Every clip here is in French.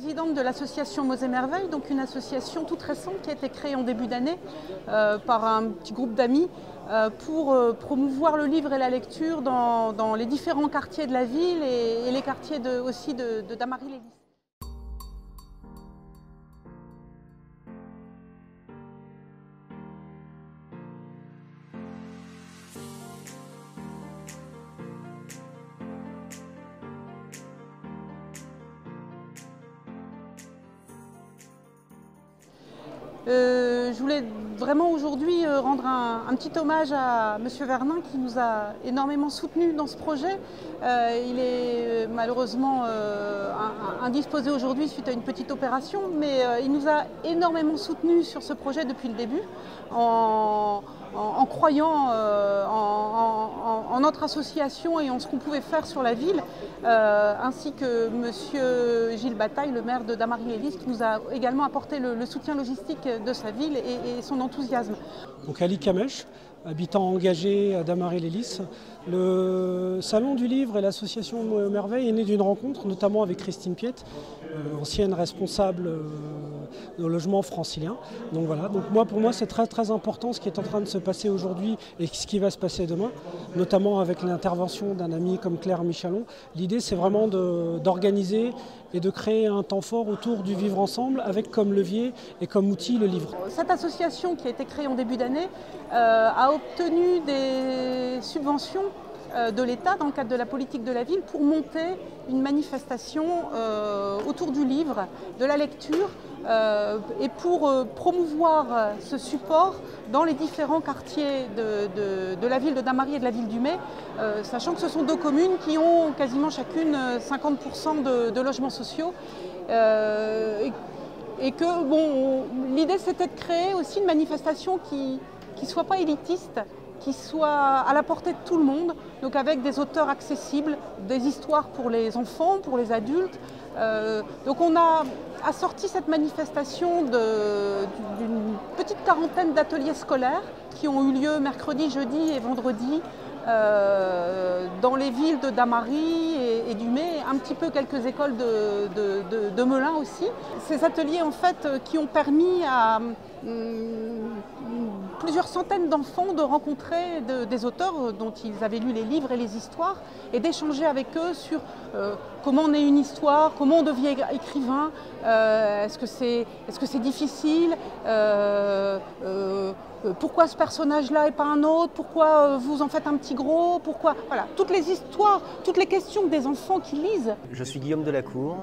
présidente de l'association Mots et Merveilles, donc une association toute récente qui a été créée en début d'année par un petit groupe d'amis pour promouvoir le livre et la lecture dans les différents quartiers de la ville et les quartiers aussi de Damary-les-Lys. Je voulais vraiment aujourd'hui rendre un petit hommage à M. Vernin qui nous a énormément soutenus dans ce projet. Il est malheureusement indisposé aujourd'hui suite à une petite opération, mais il nous a énormément soutenus sur ce projet depuis le début en croyant en notre association et en ce qu'on pouvait faire sur la ville, ainsi que M. Gilles Bataille, le maire de Damary-les-Lys, qui nous a également apporté le soutien logistique de sa ville et son enthousiasme. Donc Ali Kamech, habitant engagé à Damary-les-Lys. Le Salon du Livre et l'association Mots et Merveilles est né d'une rencontre, notamment avec Christine Piette, ancienne responsable de logement francilien. Donc voilà, pour moi c'est très important ce qui est en train de se passer aujourd'hui et ce qui va se passer demain, notamment avec l'intervention d'un ami comme Claire Michalon. L'idée c'est vraiment d'organiser et de créer un temps fort autour du vivre ensemble avec comme levier et comme outil le livre. Cette association qui a été créée en début d'année a obtenu des subventions de l'État dans le cadre de la politique de la ville pour monter une manifestation autour du livre, de la lecture et pour promouvoir ce support dans les différents quartiers de la ville de Damary et de la ville du May, sachant que ce sont deux communes qui ont quasiment chacune 50% de logements sociaux. Et que l'idée c'était de créer aussi une manifestation qui ne soit pas élitiste, qui soit à la portée de tout le monde, donc avec des auteurs accessibles, des histoires pour les enfants, pour les adultes. Donc on a assorti cette manifestation d'une petite quarantaine d'ateliers scolaires qui ont eu lieu mercredi, jeudi et vendredi dans les villes de Damary et du May, un petit peu quelques écoles de Melun aussi. Ces ateliers en fait qui ont permis à plusieurs centaines d'enfants de rencontrer des auteurs dont ils avaient lu les livres et les histoires et d'échanger avec eux sur comment on est une histoire, comment on devient écrivain, est-ce que c'est difficile, pourquoi ce personnage-là et pas un autre, pourquoi vous en faites un petit gros, pourquoi... Voilà, toutes les histoires, toutes les questions des enfants qui lisent. Je suis Guillaume Delacour,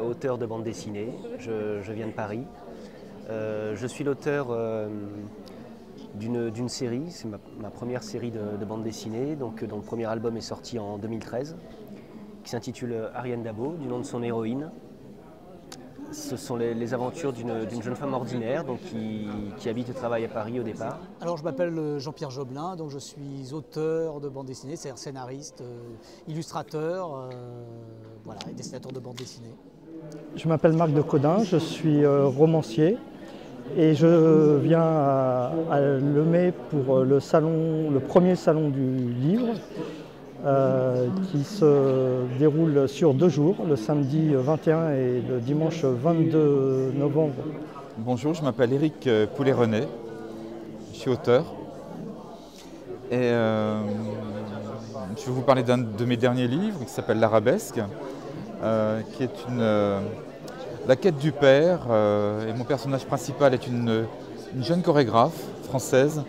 auteur de bande dessinée, je viens de Paris. Je suis l'auteur d'une série, c'est ma première série de bande dessinée, dont le premier album est sorti en 2013, qui s'intitule Ariane Dabo, du nom de son héroïne. Ce sont les aventures d'une jeune femme ordinaire donc qui habite et travaille à Paris au départ. Alors je m'appelle Jean-Pierre Joblin, donc je suis auteur de bande dessinée, c'est-à-dire scénariste, illustrateur, voilà, et dessinateur de bande dessinée. Je m'appelle Marc de Codin, je suis romancier et je viens à Le May pour le premier salon du livre qui se déroule sur 2 jours, le samedi 21 et le dimanche 22 novembre. Bonjour, je m'appelle Éric Poulet-René, je suis auteur et je vais vous parler d'un de mes derniers livres qui s'appelle L'Arabesque, qui est la quête du père, et mon personnage principal est une jeune chorégraphe française.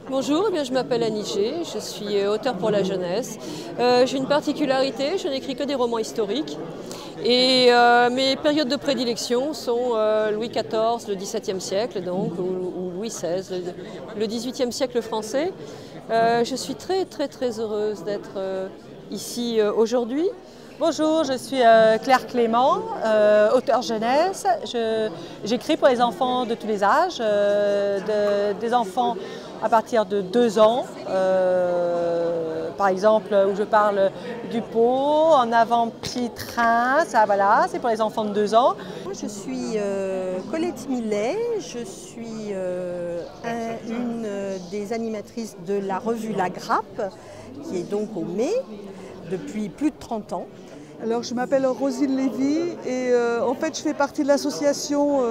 Bonjour, eh bien, je m'appelle Annie G, je suis auteure pour la jeunesse. J'ai une particularité, je n'écris que des romans historiques et mes périodes de prédilection sont Louis XIV, le XVIIe siècle donc, ou Louis XVI, le XVIIIe siècle français. Je suis très heureuse d'être ici aujourd'hui. Bonjour, je suis Claire Clément, auteure jeunesse. J'écris pour les enfants de tous les âges, des enfants à partir de 2 ans, par exemple, où je parle du pot, en avant petit train, ça voilà, c'est pour les enfants de 2 ans. Je suis Colette Millet, je suis une des animatrices de la revue La Grappe, qui est donc au May depuis plus de 30 ans. Alors je m'appelle Rosine Lévy et en fait je fais partie de l'association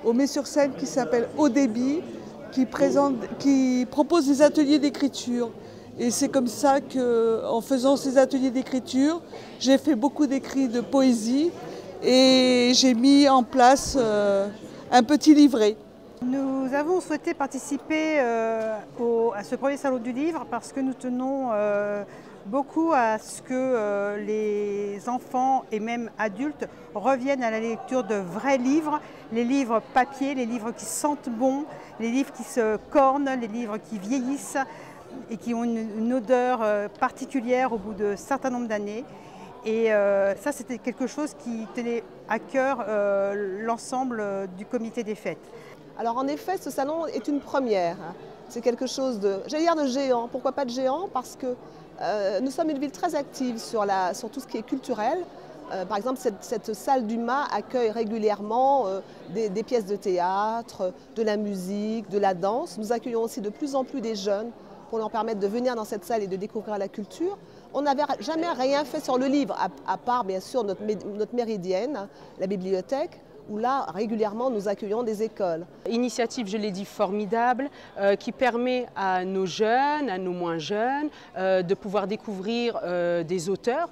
Aumé-sur-Seine qui s'appelle Haut Débit, qui propose des ateliers d'écriture. Et c'est comme ça qu'en faisant ces ateliers d'écriture, j'ai fait beaucoup d'écrits de poésie et j'ai mis en place un petit livret. Nous avons souhaité participer à ce premier salon du livre parce que nous tenons beaucoup à ce que les enfants et même adultes reviennent à la lecture de vrais livres, les livres papier, les livres qui sentent bon, les livres qui se cornent, les livres qui vieillissent et qui ont une odeur particulière au bout de certain nombre d'années. Et ça, c'était quelque chose qui tenait à cœur l'ensemble du comité des fêtes. Alors en effet, ce salon est une première. C'est quelque chose de, j'allais dire de géant. Pourquoi pas de géant? Parce que nous sommes une ville très active sur tout ce qui est culturel. Par exemple, cette salle du Mas accueille régulièrement des pièces de théâtre, de la musique, de la danse. Nous accueillons aussi de plus en plus des jeunes pour leur permettre de venir dans cette salle et de découvrir la culture. On n'avait jamais rien fait sur le livre, à part bien sûr notre méridienne, la bibliothèque, où là, régulièrement, nous accueillons des écoles. Initiative, je l'ai dit, formidable, qui permet à nos jeunes, à nos moins jeunes, de pouvoir découvrir des auteurs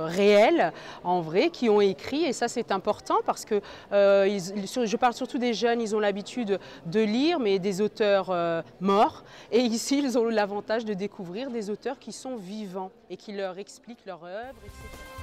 réels, en vrai, qui ont écrit. Et ça, c'est important parce que, je parle surtout des jeunes, ils ont l'habitude de lire, mais des auteurs morts. Et ici, ils ont l'avantage de découvrir des auteurs qui sont vivants et qui leur expliquent leur œuvre, etc.